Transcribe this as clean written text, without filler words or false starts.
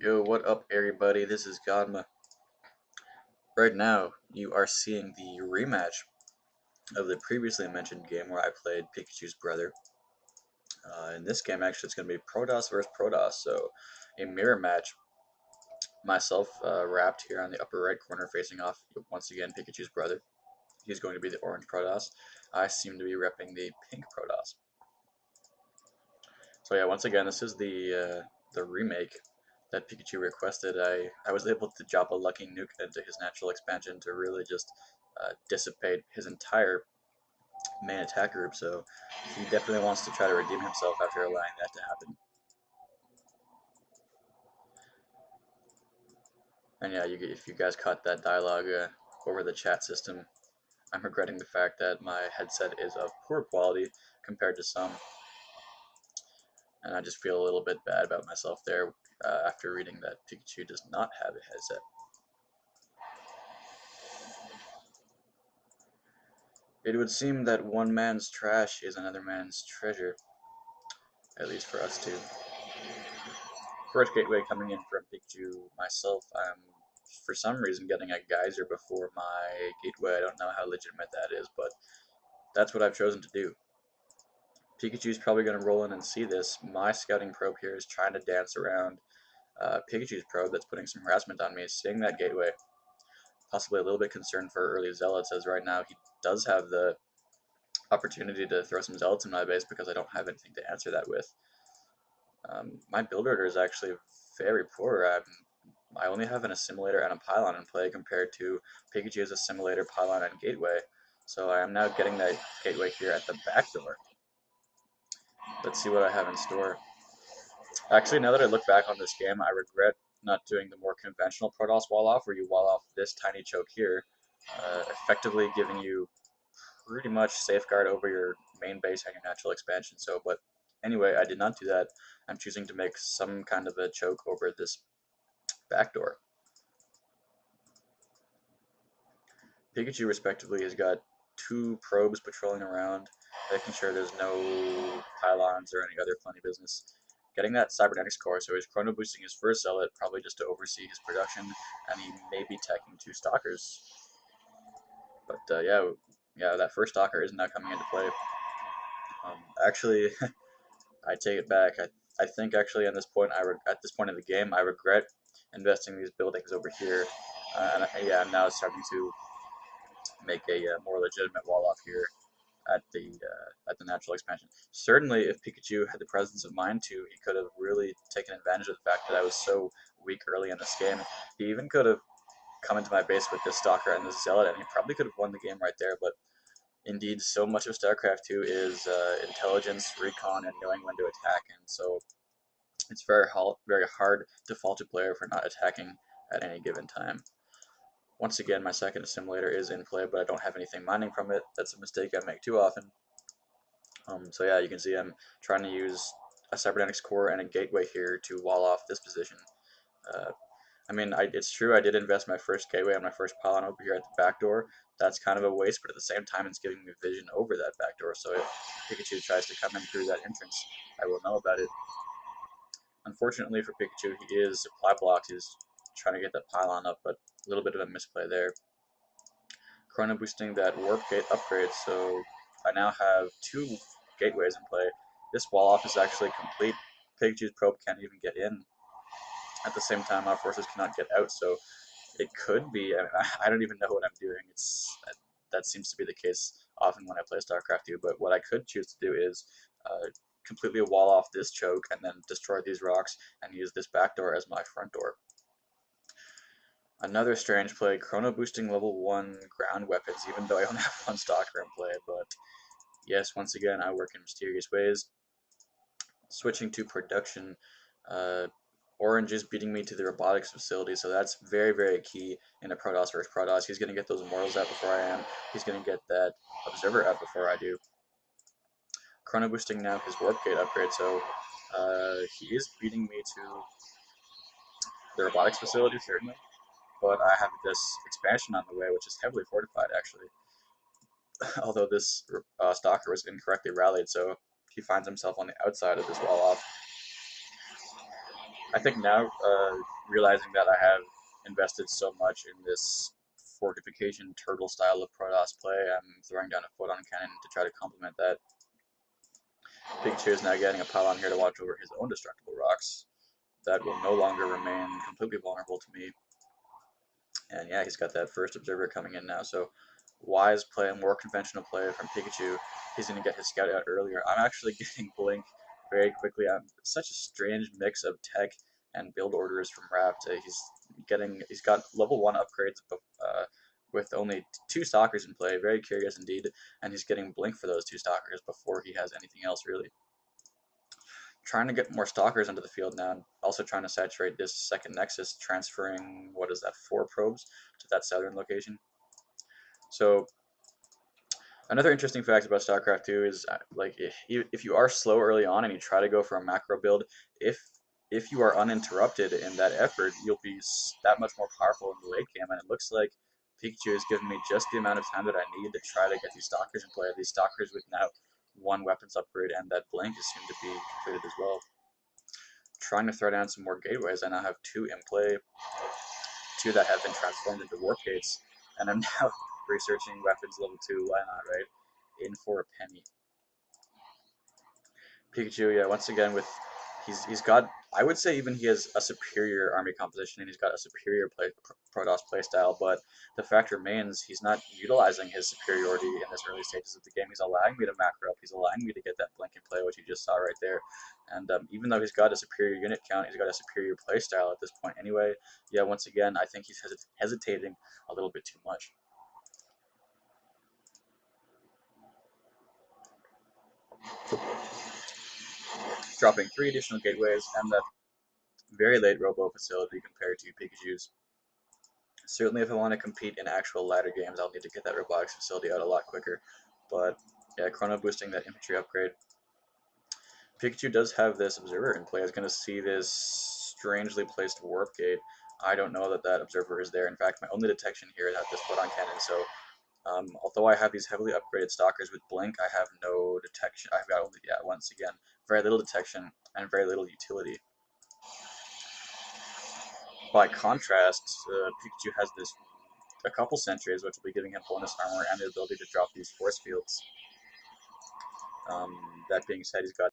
Yo, what up, everybody? This is Godma. Right now, you are seeing the rematch of the previously mentioned game where I played Pikachu's brother. In this game, actually, it's going to be Protoss versus Protoss, so a mirror match. Myself, Rapt here on the upper right corner, facing off once again Pikachu's brother. He's going to be the orange Protoss. I seem to be repping the pink Protoss. So yeah, once again, this is the remake that Pikachu requested. I was able to drop a lucky nuke into his natural expansion to really just dissipate his entire main attack group. So he definitely wants to try to redeem himself after allowing that to happen. And yeah, if you guys caught that dialogue over the chat system, I'm regretting the fact that my headset is of poor quality compared to some, and I just feel a little bit bad about myself there after reading that Pikachu does not have a headset. It would seem that one man's trash is another man's treasure, at least for us two. First gateway coming in from Pikachu. Myself, I'm for some reason getting a geyser before my gateway. I don't know how legitimate that is, but that's what I've chosen to do. Pikachu's probably going to roll in and see this. My scouting probe here is trying to dance around Pikachu's probe that's putting some harassment on me, seeing that gateway. Possibly a little bit concerned for early zealots, as right now he does have the opportunity to throw some zealots in my base because I don't have anything to answer that with. My build order is actually very poor. I only have an assimilator and a pylon in play compared to Pikachu's assimilator, pylon, and gateway. So I am now getting that gateway here at the back door. Let's see what I have in store. Actually, now that I look back on this game, I regret not doing the more conventional Protoss wall off, where you wall off this tiny choke here, effectively giving you pretty much safeguard over your main base and your natural expansion. So, but anyway, I did not do that. I'm choosing to make some kind of a choke over this back door. Pikachu, respectively, has got two probes patrolling around, making sure there's no pylons or any other funny business. Getting that cybernetics core, so he's chrono boosting his first zealot, probably just to oversee his production, and he may be teching two stalkers. But yeah, that first stalker is now coming into play. Actually, I take it back. I think actually at this point at this point in the game, I regret investing these buildings over here. Yeah, I'm now starting to make a more legitimate wall off here at the natural expansion. Certainly, if Pikachu had the presence of mind to, he could have really taken advantage of the fact that I was so weak early in this game. He even could have come into my base with this Stalker and this Zealot, and he probably could have won the game right there. But indeed, so much of StarCraft 2 is intelligence, recon, and knowing when to attack, and so it's very hard to fault a player for not attacking at any given time. Once again, my second assimilator is in play, but I don't have anything mining from it. That's a mistake I make too often. So yeah, you can see I'm trying to use a cybernetics core and a gateway here to wall off this position. Uh, I mean, it's true I did invest my first gateway and my first pylon over here at the back door. That's kind of a waste, but at the same time, it's giving me vision over that back door. So if Pikachu tries to come in through that entrance, I will know about it. Unfortunately for Pikachu, he is supply blocked. He's trying to get that pylon up, but a little bit of a misplay there. Chrono boosting that warp gate upgrade, so I now have two gateways in play. This wall off is actually complete. Pikachu's probe can't even get in. At the same time, our forces cannot get out, so it could be. I don't even know what I'm doing. That seems to be the case often when I play StarCraft 2. But what I could choose to do is completely wall off this choke and then destroy these rocks and use this back door as my front door. Another strange play, chrono boosting level 1 ground weapons, even though I only have one stalker in play, but yes, once again, I work in mysterious ways. Switching to production, uh, Orange is beating me to the robotics facility, so that's very, very key in a Protoss versus Protoss. He's going to get those Immortals out before I am. He's going to get that Observer out before I do. Chrono boosting now his Warp Gate upgrade, so he is beating me to the robotics facility, certainly. But I have this expansion on the way, which is heavily fortified, actually. Although this Stalker was incorrectly rallied, so he finds himself on the outside of this wall off. I think now, realizing that I have invested so much in this fortification turtle style of Protoss play, I'm throwing down a photon cannon to try to complement that. Pycckuu is now getting a pylon here to watch over his own destructible rocks that will no longer remain completely vulnerable to me. And yeah, he's got that first observer coming in now. So wise play, more conventional play from Pycckuu. He's going to get his scout out earlier. I'm actually getting Blink very quickly. I'm such a strange mix of tech and build orders from Rapt. He's got level 1 upgrades with only 2 stalkers in play. Very curious indeed. And he's getting Blink for those 2 stalkers before he has anything else really. Trying to get more stalkers into the field now, and also trying to saturate this second nexus, transferring, what is that, 4 probes to that southern location. So another interesting fact about Starcraft 2 is like if you are slow early on and you try to go for a macro build, if if you are uninterrupted in that effort, you'll be that much more powerful in the late game. And it looks like Pycckuu has given me just the amount of time that I need to try to get these stalkers in play. These stalkers with now 1 weapons upgrade, and that blink is soon to be completed as well. Trying to throw down some more gateways. I now have 2 in play, 2 that have been transformed into warp gates, and I'm now researching weapons level 2. Why not, right? In for a penny. Pycckuu, yeah, once again with he's got, I would say even he has a superior army composition and he's got a superior Protoss playstyle, but the fact remains he's not utilizing his superiority in this early stages of the game. He's allowing me to macro up, he's allowing me to get that blink and play, which you just saw right there. And even though he's got a superior unit count, he's got a superior playstyle at this point anyway. Yeah, once again, I think he's hesitating a little bit too much. Dropping 3 additional gateways and that very late robo facility compared to Pikachu's. Certainly, if I want to compete in actual ladder games, I'll need to get that robotics facility out a lot quicker. But yeah, chrono boosting that infantry upgrade. Pycckuu does have this observer in play. I was going to see this strangely placed warp gate. I don't know that that observer is there. In fact, my only detection here is at this photon cannon. So although I have these heavily upgraded stalkers with blink, I have no detection. I've got only, yeah, once again, very little detection and very little utility. By contrast, Pikachu has a couple sentries, which will be giving him bonus armor and the ability to drop these force fields. That being said, he's got